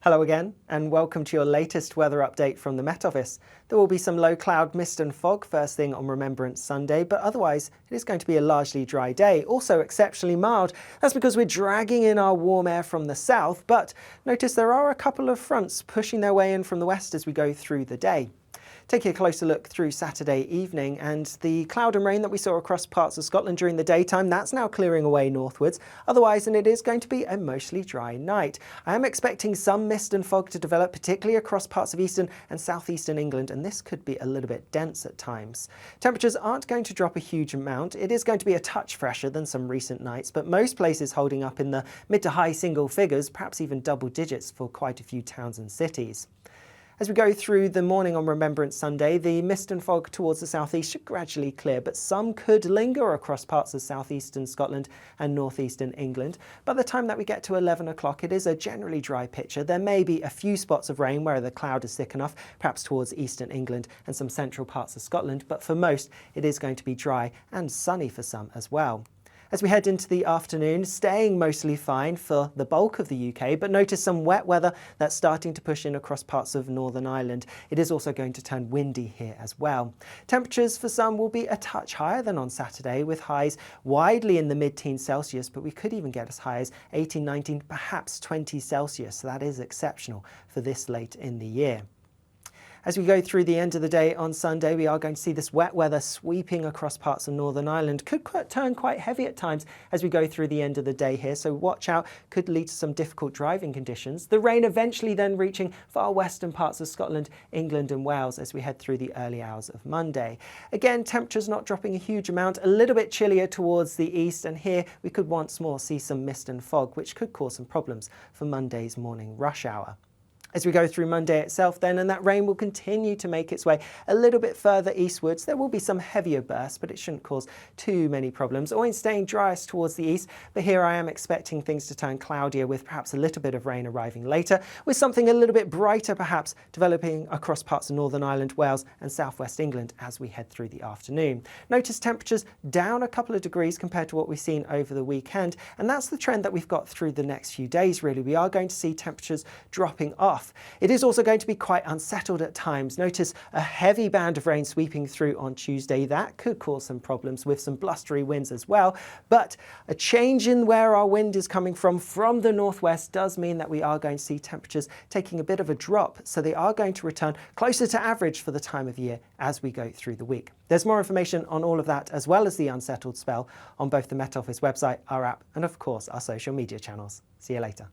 Hello again, and welcome to your latest weather update from the Met Office. There will be some low cloud, mist and fog first thing on Remembrance Sunday, but otherwise it is going to be a largely dry day, also exceptionally mild. That's because we're dragging in our warm air from the south, but notice there are a couple of fronts pushing their way in from the west as we go through the day. Taking a closer look through Saturday evening, and the cloud and rain that we saw across parts of Scotland during the daytime, that's now clearing away northwards. Otherwise, and it is going to be a mostly dry night. I am expecting some mist and fog to develop, particularly across parts of eastern and southeastern England, and this could be a little bit dense at times. Temperatures aren't going to drop a huge amount. It is going to be a touch fresher than some recent nights, but most places holding up in the mid to high single figures, perhaps even double digits for quite a few towns and cities. As we go through the morning on Remembrance Sunday, the mist and fog towards the southeast should gradually clear, but some could linger across parts of southeastern Scotland and northeastern England. By the time that we get to 11 o'clock, it is a generally dry picture. There may be a few spots of rain where the cloud is thick enough, perhaps towards eastern England and some central parts of Scotland, but for most, it is going to be dry and sunny for some as well. As we head into the afternoon, staying mostly fine for the bulk of the UK, but notice some wet weather that's starting to push in across parts of Northern Ireland. It is also going to turn windy here as well. Temperatures for some will be a touch higher than on Saturday, with highs widely in the mid-teens Celsius, but we could even get as high as 18, 19, perhaps 20 Celsius. So that is exceptional for this late in the year. As we go through the end of the day on Sunday, we are going to see this wet weather sweeping across parts of Northern Ireland. Could turn quite heavy at times as we go through the end of the day here, so watch out, could lead to some difficult driving conditions. The rain eventually then reaching far western parts of Scotland, England and Wales as we head through the early hours of Monday. Again, temperatures not dropping a huge amount, a little bit chillier towards the east, and here we could once more see some mist and fog, which could cause some problems for Monday's morning rush hour. As we go through Monday itself then, and that rain will continue to make its way a little bit further eastwards. There will be some heavier bursts, but it shouldn't cause too many problems. Always staying driest towards the east, but here I am expecting things to turn cloudier with perhaps a little bit of rain arriving later, with something a little bit brighter perhaps developing across parts of Northern Ireland, Wales and southwest England as we head through the afternoon. Notice temperatures down a couple of degrees compared to what we've seen over the weekend, and that's the trend that we've got through the next few days really. We are going to see temperatures dropping off. It is also going to be quite unsettled at times. Notice a heavy band of rain sweeping through on Tuesday. That could cause some problems with some blustery winds as well. But a change in where our wind is coming from the northwest does mean that we are going to see temperatures taking a bit of a drop. So they are going to return closer to average for the time of year as we go through the week. There's more information on all of that as well as the unsettled spell on both the Met Office website, our app, and of course our social media channels. See you later.